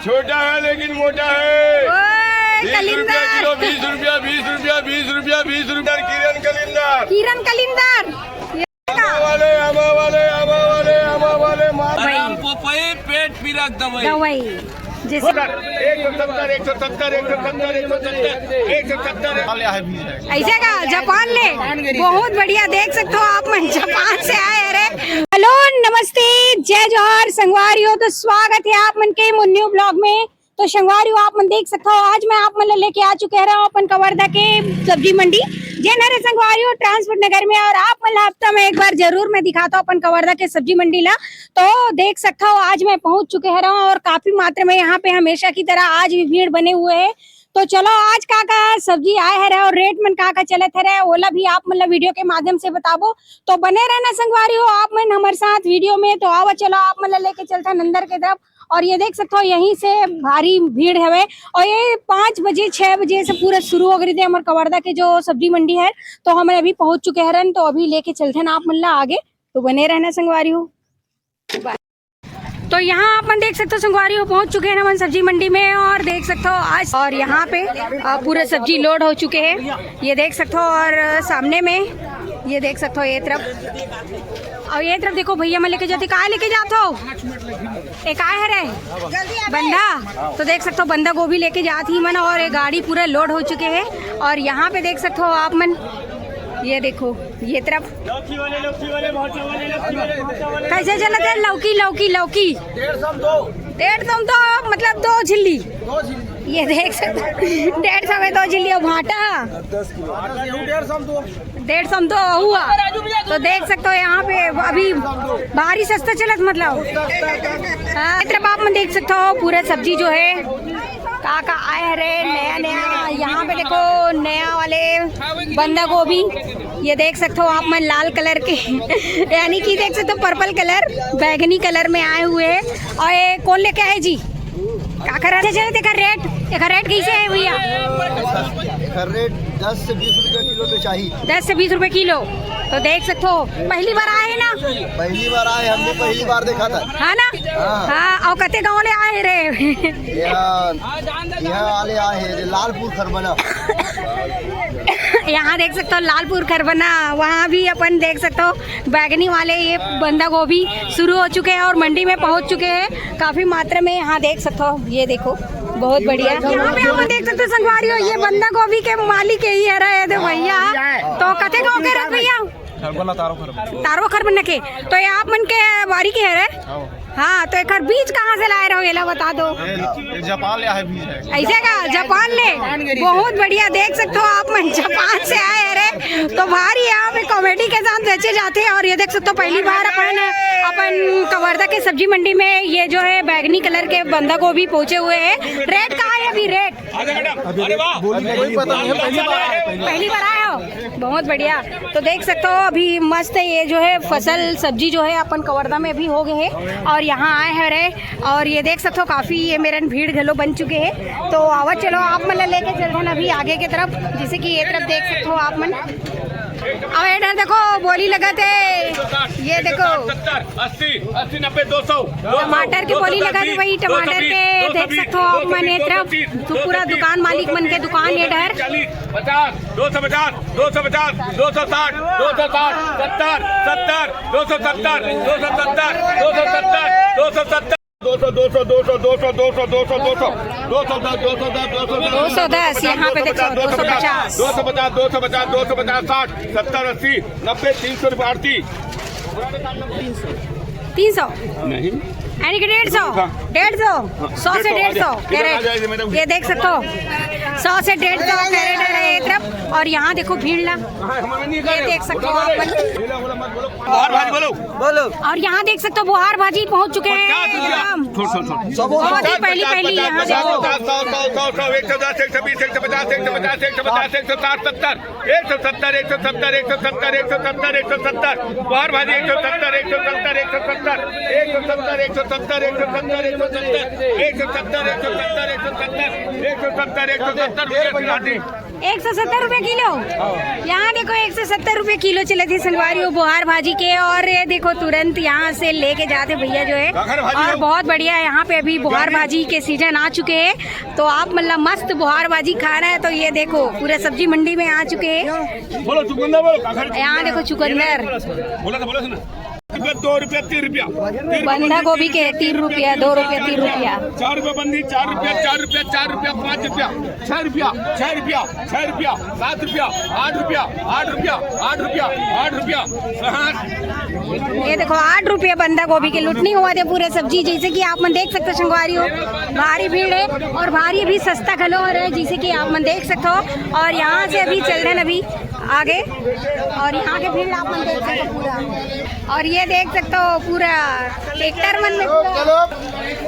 छोटा है लेकिन मोटा है। 20 रुपया किलो, 20 रुपया, 20 रुपया, 20 रुपया, 20 रुपया। किरण कलिंदर, किरण कलिंदर आमा वाले, आमा वाले, आमा वाले, आमा वाले। पपई पेट पीरक दवाई दवाई जैसे 170, 170, 170, 170, 170। ऐसे का जापान ले बहुत बढ़िया। देख सकते हो आप मन जापान से आए। अरे हेलो नमस्ते जय जोहर संगवारियों, तो स्वागत है आप मन के मुन्न्यू ब्लॉग में। तो संगवारियों आप मन देख सकते हो आज मैं आप मन लेके आ चुके रहा हूँ अपन कवर्धा के सब्जी मंडी जेनरे संगवारियों ट्रांसपोर्ट नगर में। और आप मन हफ्ता में एक बार जरूर मैं दिखाता हूँ अपन कवर्धा के सब्जी मंडी ला। तो देख सकता हो आज मैं पहुंच चुके हैं और काफी मात्रा में यहाँ पे हमेशा की तरह आज भी भीड़ बने हुए है। तो चलो आज का सब्जी आए है और रेट मन का चले थे ओला भी आप मतलब वीडियो के माध्यम से बताबो। तो बने रहना संगवारी हो आप मन हमारे साथ वीडियो में। तो आओ चलो आप मतलब लेके चलते हैं नंदर के तरफ। और ये देख सकते हो यहीं से भारी भीड़ है और ये 5 बजे 6 बजे से पूरा शुरू हो गई थी हमारे कवर्धा के जो सब्जी मंडी है। तो हम अभी पहुंच चुके हैं तो अभी लेके चलते हैं आप मतलब आगे। तो बने रहना संगवारी हो। तो यहाँ अपन देख सकते हो संगवारी हो पहुंच चुके हैं अपन सब्जी मंडी में और देख सकते हो आज और यहाँ पे पूरे सब्जी लोड हो चुके हैं ये देख सकते हो। और सामने में ये देख सकते हो ये तरफ और ये तरफ देखो भैया मैं लेके जाती कहाँ लेके जाते हो एक आए है रे बंदा। तो देख सकते हो बंदा गोभी लेके जाती मन और ये गाड़ी पूरा लोड हो चुके हैं। और यहाँ पे देख सकते हो आप मन ये देखो ये तरफ कैसे चलते हैं लौकी लौकी लौकी 150 तो मतलब 2 झिल्ली ये देख सकते 150 में 2 झिल्ली भाटा 150 तो हुआ। तो देख सकते हो यहाँ पे अभी भारी सस्ता चलत मतलब तरफ आप में देख सकते हो पूरा सब्जी जो है का आए रे नया नया। यहाँ पे देखो नया वाले बंदा गोभी ये देख सकते हो आप मैं लाल कलर के यानी कि देख सकते हो पर्पल कलर बैगनी कलर में आए हुए हैं। और ये कौन लेके आए जी क्या कर रहे थे एक रेट कैसे है भैया? रेट 10 से 20 रुपए किलो तो चाहिए। 10 से 20 रुपए किलो। तो देख सकते हो पहली बार आए ना? पहली बार आए हमने पहली बार देखा था हाँ ना। हाँ और कते गाँव ले आए रे यहाँ वाले आए हैं लालपुर खरबना। यहाँ देख सकते हो लालपुर खरबना वहाँ भी अपन देख सकते हो बैगनी वाले ये बंदा गोभी शुरू हो चुके हैं और मंडी में पहुँच चुके हैं काफी मात्रा में। यहाँ देख सकते हो ये देखो बहुत बढ़िया। यहाँ पे हम देख सकते हो संगवारी हो ये बंदा गोभी के मालिक ही है रहे थे भैया। तो कते गाँव के रहे भैया? तारो खरबना के। तो ये आप मन के बारी के है रे? हाँ तो एक बीज कहाँ से लाए रहो ये बता दो। जापान ले आए बीज है। ऐसे का जापान ले बहुत बढ़िया। देख सकते हो आप मन जापान से आए रे तो भारी यहाँ पे कॉमेडी के साथ बेचे जाते हैं। और ये देख सकते हो पहली बार अपन कवर्धा के सब्जी मंडी में ये जो है बैगनी कलर के बंदा गोभी पहुँचे हुए हैं। रेट कहाँ है अभी रेट? पहली बार आए हो बहुत बढ़िया। तो देख सकते हो अभी मस्त ये जो है फसल सब्जी जो है अपन कवर्धा में भी हो गए है और यहाँ आए हैं रे। और ये देख सकते हो काफी ये मेरन भीड़ घलो बन चुके हैं। तो आवा चलो आप मन लेके चल रहे अभी आगे की तरफ जैसे कि ये तरफ देख सकते हो आप मन। अब इधर देखो बोली लगा थे ये देखो 80 80 90 200 टमाटर की बोली लगा थे भाई टमाटर के देख सकते हो आप मन ये तरफ तो पूरा दुकान मालिक मन के दुकान ये डर 50 250 250 260 260 70 70 270 270 270 200 200 200 200 200 200 200 210 यहाँ पे देखो 250 250 250 250 60 70 80 90 300 रुपये आरती 300 नहीं यानी कि 150 100 से 150 कैरेट ये देख सकते हो 100 से 150 कैरेट है ये तरफ। और यहाँ देखो भीड़ ला ये देख सकते हो आप बोलो। और यहाँ देख सकते हो बुहार भाजी पहुँच चुके हैं बहुत ही पहली यहाँ देखो 110 120 150 150 150 150 160 170 170 170 170 170 बुहार भाजी 170 170 170 170 170 170 170 170 170 170 170 170 170 170 170 रुपए किलो। यहाँ देखो 170 रुपए किलो चले थे संगवारी बुहार भाजी के। और ये देखो तुरंत यहाँ से लेके जाते भैया जो है। और बहुत बढ़िया है यहाँ पे अभी बुहार भाजी के सीजन आ चुके हैं। तो आप मतलब मस्त बुहार भाजी खाना है तो ये देखो पूरे सब्जी मंडी में आ चुके हैं। बोलो चुकंदर बोलो। यहाँ देखो चुकंदर, बोला 2 रुपया 3 रुपया। बंधा गोभी के 3 रुपया 2 रुपया 3 रुपया। 4 रुपया बंदी, 4 रुपया 4 रुपया 4 रुपया 5 रुपया 6 रुपया 6 रुपया 6 रुपया 7 रुपया 8 रुपया 8 रुपया 8 रुपया 8 रुपया। ये देखो 8 रुपये बंधा गोभी के लुटनी हुआ थे पूरे सब्जी। जैसे कि आप मन देख सकते हो संगवारी हो भारी भीड़ है और भारी भी सस्ता खलो है जैसे कि आप मन देख सकते हो। और यहाँ से अभी चल रहे हैं अभी आगे और यहाँ के भीड़ आप मन देख सकते हो पूरा। और ये देख सकते हो पूरा ट्रैक्टर मन में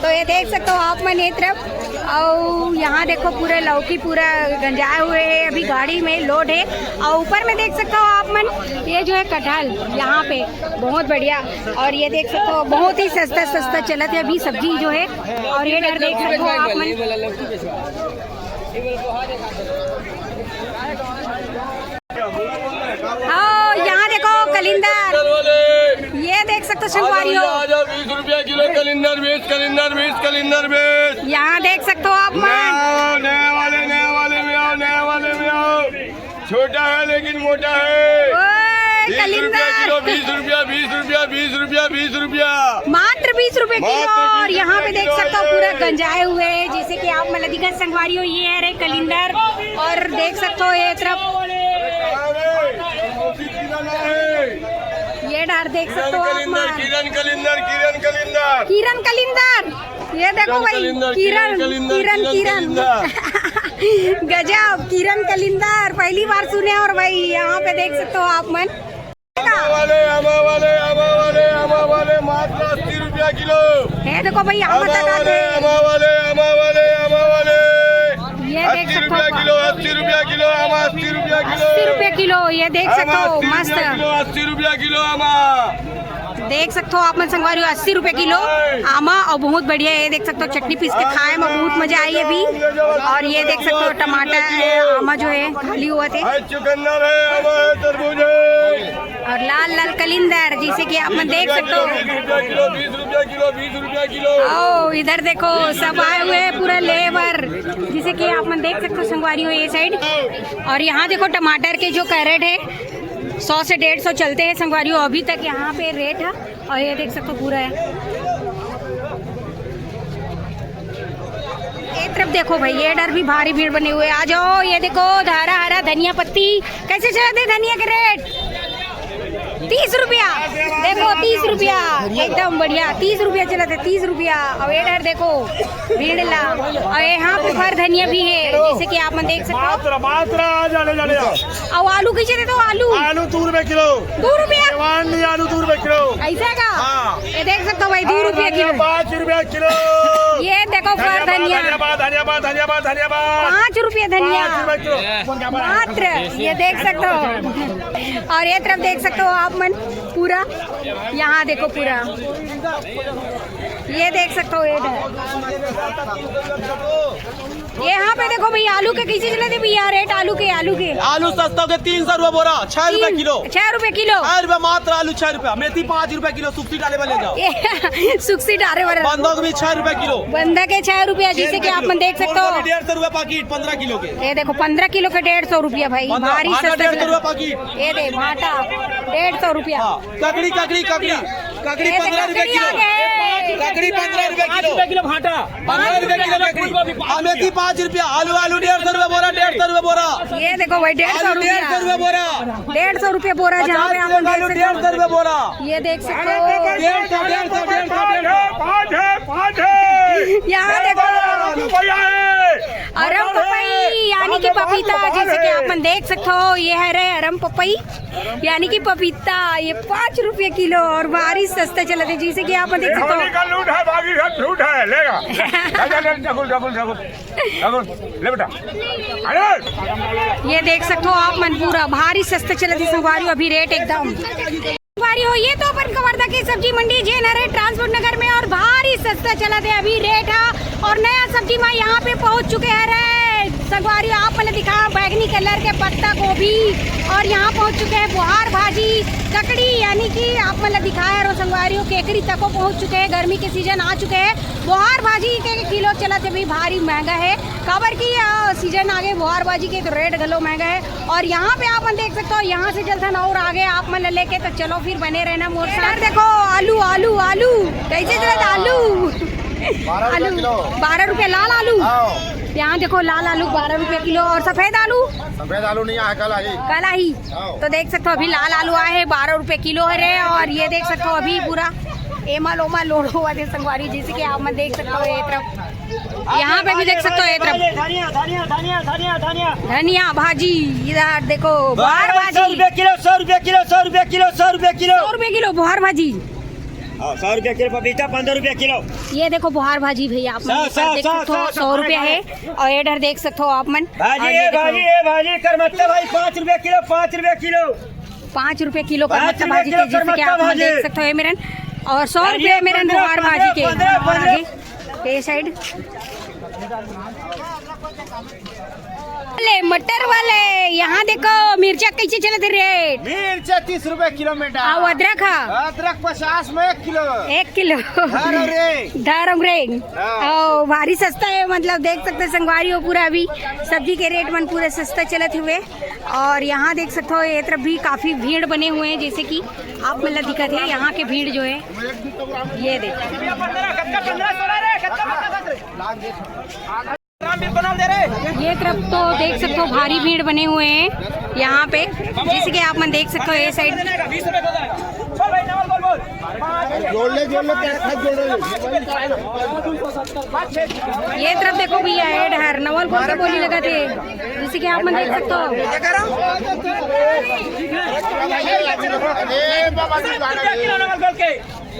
तो ये देख सकते हो आप मन ये तरफ। और यहाँ देखो पूरे लौकी पूरा गंजाए हुए है अभी गाड़ी में लोड है। और ऊपर में देख सकते हो आप मन ये जो है कटहल यहाँ पे बहुत बढ़िया। और ये देख सकते हो बहुत ही सस्ता सस्ता चलत है अभी सब्जी जो है। और ये डर देख सकते हो आप मन। हाँ यहाँ देखो कलिंदर, ये देख सकते हो संगवारी हो 20 रुपया किलो कलिंदर बीज कलिंदर बीज। यहाँ देख सकते हो आप मन। नए वाले में आओ। छोटा है लेकिन मोटा है। ओए, 20 रुपया किलो 20 रुपया 20 रुपया 20 रुपया 20 रुपया मात्र 20 रुपए किलो। और यहाँ पे देख सकते हो पूरा गंजाए हुए है जैसे कि आप मतलब दिखा संगवारी हो। ये है रे कलिंदर और देख सकते हो ये तरफ ये डर देख सकते हो आप मन। किरण कलिंदर ये देखो भाई किरण गजब किरण कलिंदर पहली बार सुने। और भाई यहाँ पे देख सकते हो आप मन आमा वाले मात्र 80 रुपया किलो। ये देखो भाई आमा वाले ये देख 80 सकते रुपया हो किलो 80 रुपया किलो आमा 80 रुपया किलो 80 रुपए किलो। ये देख सकते हो मस्त 80 रुपया किलो आमा देख सकते हो आप मन संगवारी हो 80 रुपए किलो आमा। और बहुत बढ़िया ये देख सकते हो चटनी पीस के खाए में बहुत मजा आई अभी। और ये देख सकते हो टमाटर है आमा जो है खाली हुआ थे। चुकंदर है आमा है तरबूज है और लाल लाल कलिंदर जैसे कि आप मन देख सकते हो। 20 रुपया किलो। ओ इधर देखो सब आए हुए हैं पूरा लेबर जिसे कि आप मन देख सकते हो संगवारी हो ये साइड। और यहाँ देखो टमाटर के जो कैरेट है 100 से 150 चलते हैं संगवारी हो अभी तक यहाँ पे रेट है। और ये देख सकते हो पूरा है। एक तरफ देखो भाई ये डर भी भारी भीड़ बने हुए। आ जाओ ये देखो हरा हरा धनिया पत्ती कैसे चलते धनिया के रेट 30 रुपया। देखो 30 रुपया एकदम बढ़िया 30 रुपया चला था 30 रुपया। और ये डर देखो भीड़ ला। और यहाँ पे फर धनिया भी है जैसे कि आप मन देख सकते हो। और आलू कैसे देते हो आलू 2 रुपए किलो 2 रुपया आलू 2 रुपए किलो ऐसा का। ये देख सकते हो भाई 2 रुपया किलो 5 रुपया किलो। ये देखो फर धनिया धन्यवाद 5 रुपया धनिया मात्र ये देख सकते हो। और ये तरफ देख सकते हो आप मन पूरा यहाँ देखो पूरा ये देख सकते हो ये यहाँ पे देखो भैया आलू के कैसे चले थे भैया रेट आलू के आलू सस्ता हो गया 300 रुपए बोरा 6 रुपए किलो 6 रुपए किलो 6 रुपए मात्र आलू 6 रुपए मेथी 5 रुपए किलो सुक्सी डाले वाले जाओ सुक्सी डारे वाले बंधक भी 6 रुपए किलो बंधा के 6 रुपया जैसे कि आप मन देख सकते हो। 150 रुपए पैकेट 15 किलो के ये देखो 15 किलो के 150 रुपया भाई भारी सस्ता 150 रुपए पैकेट। ये दे भाटा 150 रुपया। ककड़ी 15 रुपए किलो ककड़ी 15 रुपए किलो भाटा 15 रुपए किलो ककड़ी। मेथी 5 रुपया आलू 150 रुपए बोरा 150 रुपए बोरा। ये देखो भाई 150 रुपया 150 रुपए बोरा 150 रुपये बोरा जहाँ पे आप आलू 150 रुपए बोरा। ये देख सकते हो 150 यहाँ देखो अरम पपई यानी कि पपीता जैसे कि आप देख सकते हो। ये है रे अरम पपई यानी कि पपीता ये 5 रुपये किलो और भारी सस्ता चला था जैसे कि आप देख सकते हो। लूट है बाकी सब झूठ है लेगा ले बेटा ये देख सकते हो आप मन पूरा भारी सस्ता चला थी संगवारी अभी रेट एकदम संगवारी हो। ये तो अपन कवर्धा की सब्जी मंडी जे नरे ट्रांसपोर्ट नगर में और भारी सस्ता चला थे अभी रेट है। और नया सब्जी माँ यहाँ पे पहुँच चुके हैं रे संगवारी आप मैंने दिखाया बैगनी कलर के पत्ता गोभी, और यहाँ पहुँच चुके हैं बुहार भाजी ककड़ी, यानी कि आप मतलब दिखाया रो संगवारियों केकरी तक को पहुँच चुके हैं। गर्मी के सीजन आ चुके हैं। बुहार भाजी के किलो चला थे भी भारी महंगा है, काबर की सीजन आगे बुहार भाजी के तो रेट गलो महंगा है। और यहाँ पे आप मन देख सकते हो, यहाँ से जल्द और आगे आप मन लेके तो चलो फिर बने रहना मोर साथ। देखो आलू आलू आलू कैसे चला आलू, आलू 12 रुपये लाल आलू। यहाँ देखो लाल आलू 12 रुपये किलो, और सफेद आलू नहीं आया कल ही तो देख सकते हो अभी लाल आलू आए हैं 12 रुपये किलो है रे। और ये देख सकते हो अभी पूरा एमल ओमल लोड हुआ थे संगवारी, जैसे कि आप मैं देख सकते हो ये तरफ, यहाँ पे भी देख सकते हो ये तरफ धनिया भाजी। इधर देखो बुहार भाजी 100 रुपये किलो, 100 रुपये किलो, 100 रुपये किलो, 100 रुपये किलो, 100 रुपये किलो बुहार भाजी। 100 रुपये किलो पपीता, 15 रुपये किलो। ये देखो बुहार भाजी भैया आप मन देख सकते हो 100 रुपया है। और इधर देख सकते हो आप मन भाजी करमत्ता भाई 5 रुपये किलो, 5 रुपये किलो, 5 रुपये किलो करमत्ता भाजी के, जैसे कि आप मन देख सकते हो मेरन। और 100 रुपये मेरन बुहार भाजी के। और आगे ये साइड मटर वाले, यहाँ देखो मिर्चा कैसे चले थे रेट। मिर्चा 30 रुपए किलो में। और अदरक अदरक 50 में 1 किलो। 1 किलो धर्म रेंग भारी सस्ता है, मतलब देख सकते हैं संगवारी हो पूरा अभी सब्जी के रेट मन पूरे सस्ता चलते हुए। और यहाँ देख सकते हो ये तरफ भी काफी भीड़ बने हुए हैं, जैसे कि आप मतलब दिक्कत है यहाँ के भीड़ जो है ये देखो। ये तरफ तो देख सकते हो भारी भीड़ बने हुए हैं यहाँ पे, जैसे कि आप मन देख सकते हो ये साइड। ये तरफ देखो भैया एड हर नवल को बोली लगा थे, जैसे कि आप मन देख सकते हो।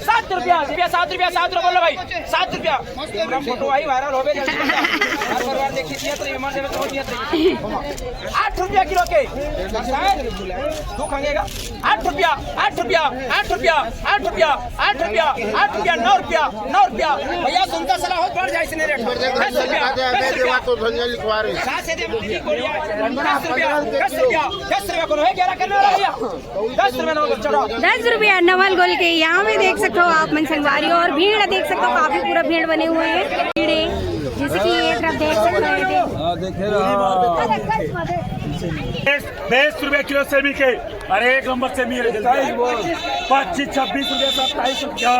7 रुपया 7 रुपया 7 रुपया बोलो भाई 7 रुपया। फोटो आई वायरल हो गई, 8 रुपया किलो के दो खाएगा। 8 रुपया 8 रुपया 8 रुपया 8 रुपया 8 रुपया 8 रुपया 9 रुपया 9 रुपया। भैया सुनता सला हो बढ़ जाए इसने रेट 10 रुपया 10 रुपया करो है 11 करने वाला भैया 10 रुपया चलो 10 रुपया नवल गोल के। यहाँ पे देख सकते हो आप मन संगवारी, और भीड़ देख सकते हो काफी पूरा भीड़ बने हुए हैं भीड़े, जैसे कि ये तरफ देख सकते हो। 20 रुपए किलो सेमी के, अरे 1 नंबर सेमी है 25 26 रुपया 27 रुपया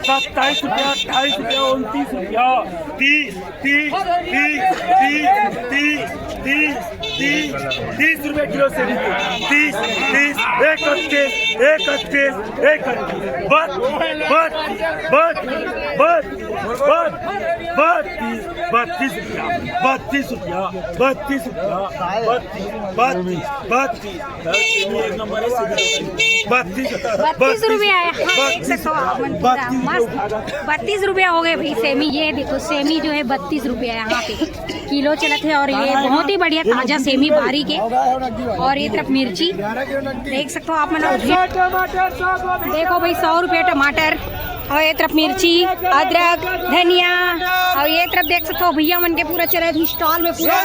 27 रुपया 28 रुपया 29 रुपया 30 रुपए किलो सेमी के 30 32 रुपया है। देख सकते हो आप मन पूरा मस्त 32 रुपया हो गए भाई सेमी। ये देखो सेमी जो है 32 रुपया यहाँ पे किलो चलत है, और ये बहुत ही बढ़िया ताजा सेमी बारी के। और ये तरफ मिर्ची देख सकते हो आप मन, देखो भाई 100 रुपये टमाटर, और ये तरफ मिर्ची अदरक धनिया, और ये तरफ देख सकते हो भैया मन के पूरा चले थी स्टॉल में पूरा।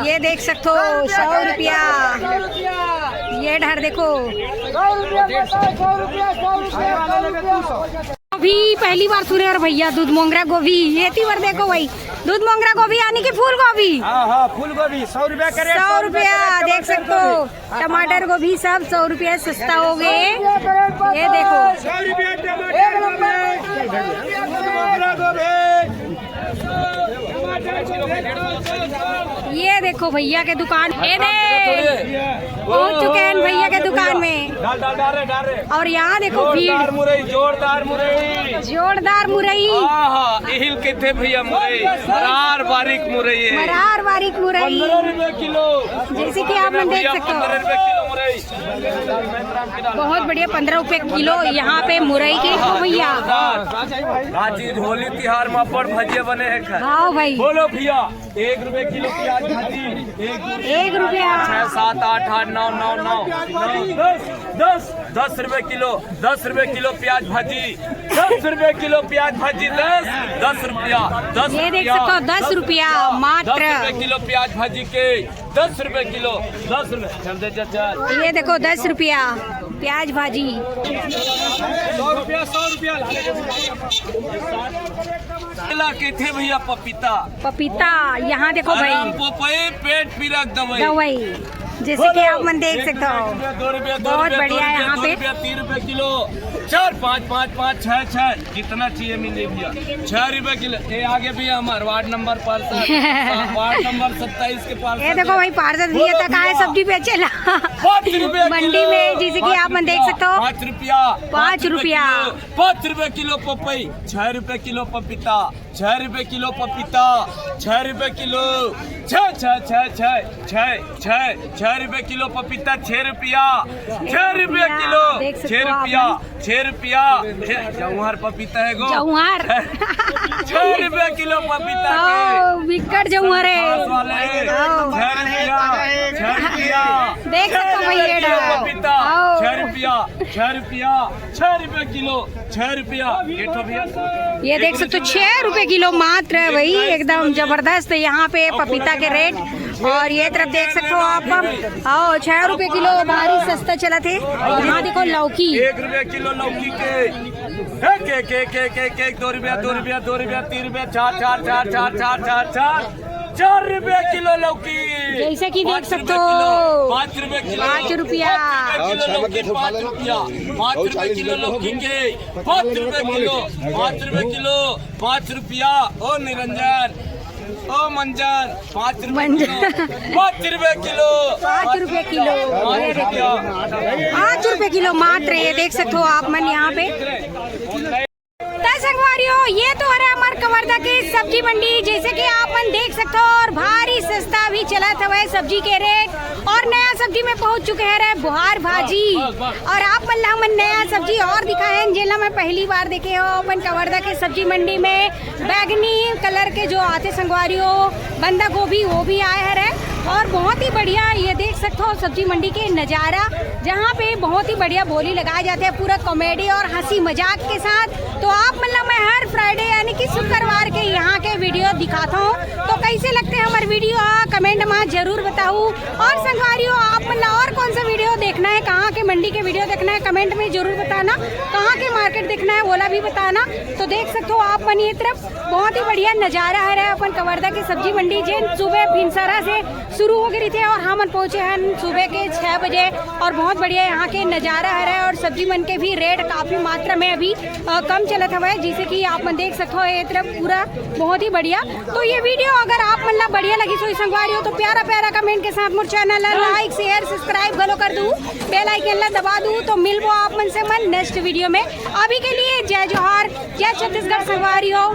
ये देख सकते हो 100 रुपया। ये ढर देखो अभी पहली बार सुने और भैया दूध मोंगरा गोभी। ये तीवर देखो भाई दूध मोंगरा गोभी यानी कि फूल गोभी। फूल गोभी 100 रुपया करे 100 रुपया देख सकते हो। टमाटर गोभी सब 100 रुपया सस्ता हो गए। ये देखो 100 रुपया ये देखो भैया के दुकान ये पहुँच चुके हैं भैया के दुकान में। डाल रहे। और यहाँ देखो भीड़ जोरदार मुरई हिल के थे भैया मुरई मरार बारीक मुरई है, मरार बारीक मुरई 15 रुपए किलो। जैसे कि आप देख सकते हो। बहुत बढ़िया 15 रुपए किलो यहाँ पे मुरई के हो भैया। होली तिहार में पर भजिया बने हैं। हाँ भाई बोलो भैया 1 रुपए किलो प्याज भाजी 1 रुपया 6 7 8 8 9 9 9 10 रुपए किलो 10 रुपए किलो प्याज भाजी 10 रुपए किलो प्याज भाजी 10 रुपया 10 ये देख सकते हो 10 रुपया मात्र 10 रुपए किलो प्याज भाजी के 10 रुपए किलो 10 रुपए चल दे चाचा। ये देखो 10 रुपया प्याज भाजी 100 रुपया के थे भैया पपीता पपीता। यहाँ देखो भाई पोपई पेट पीरक दवाई दवाई जैसे कि आप मन देख सकते हो 2 रुपया बहुत बढ़िया है यहाँ पे 3 रुपए किलो 4 5 5 5 6 6 जितना चाहिए मिले भैया 6 रुपए किलो। ये आगे भी हमारे वार्ड नंबर पर वार्ड नंबर 27 के पास। ये देखो भाई पार्सल दिए तक आए सब्जी बेचे ला 5 रुपए मंडी में जैसे कि आप मन देख सकते हो 5 रुपया 5 रुपया 5 रुपए किलो पपई 6 रुपए किलो पपीता 6 रुपए किलो पपीता 6 रुपए किलो 6 रुपए किलो पपीता 6 रुपया 6 रुपए किलो 6 रुपया 6 रुपया जौहर पपीता है गो जौहर 6 रुपए किलो पपीता के विकट जौहर है 6 रुपया देख सकते हो भाई ये पपीता 6 रुपया 6 रुपए किलो 6 रुपया ये देख सकते हो 6 रुपए किलो मात्र है भाई एकदम जबरदस्त यहाँ पे पपीता के रेट। और ये तरफ देख सकते हो आप 6 रुपए किलो भारी सस्ता चला थे। यहाँ देखो लौकी 1 रुपया किलो लौकी के 2 रुपया 2 रुपया 2 रुपया 3 रुपया 4 रुपया किलो लौकी। जैसे कि देख सकते हो 5 रुपए किलो 5 रुपया 5 रुपए किलो लौकी के 5 रुपए किलो 5 रुपए किलो 5 रुपया। ओ निरंजन ओ मंजर 5 रुपए किलो 5 रुपए किलो 5 रुपए किलो 5 रुपए किलो मात्र। ये देख सकते हो आप मन यहाँ पे संगवारियों ये तो है हमारे कवर्धा के सब्जी मंडी जैसे कि आप मन देख सकते हो। और भारी सस्ता भी चला था वह सब्जी के रेट और नया सब्जी में पहुंच चुके हैं बुहार भाजी। और आप मन नया सब्जी और दिखाए हैं जिला में पहली बार देखे हो अपन कवर्धा के सब्जी मंडी में बैगनी कलर के जो आते संगवारियों बंदा गोभी वो भी आए हैं और बहुत ही बढ़िया ये देख सकते हो सब्जी मंडी के नज़ारा जहाँ पे बहुत ही बढ़िया बोली लगाए जाते हैं पूरा कॉमेडी और हंसी मजाक के साथ। तो आप मतलब मैं हर फ्राइडे यानी कि शुक्रवार के यहाँ के वीडियो दिखाता हूँ तो कैसे लगते हैं हमारे वीडियो कमेंट में जरूर बताऊँ। और संगवारियों आप मतलब और कौन सा वीडियो देखना है कहाँ के मंडी के वीडियो देखना है कमेंट में जरूर बताना। कहाँ के मार्केट देखना है बोला भी बताना। तो देख सकते हो आप मन ये तरफ बहुत ही बढ़िया नज़ारा है अपन कवर्धा की सब्जी मंडी जिन सुबह भिनसरा से शुरू हो गई थी और हम पहुंचे हैं सुबह के 6 बजे। और बहुत बढ़िया यहाँ के नज़ारा है और सब्जी मन के भी रेट काफ़ी मात्रा में अभी कम चला था वह जैसे कि आप मन देख सकते हो ये तरफ पूरा बहुत ही बढ़िया। तो ये वीडियो अगर आप मतलब बढ़िया लगी सोई संगवारी हो तो प्यारा प्यारा कमेंट के साथ मोर चैनल लाइक शेयर सब्सक्राइब गलो कर दूँ बेल आइकन दबा दूँ। तो मिलबो आप मन से मन नेक्स्ट वीडियो में। अभी के लिए जय जोहार जय छत्तीसगढ़ संगवारी हो।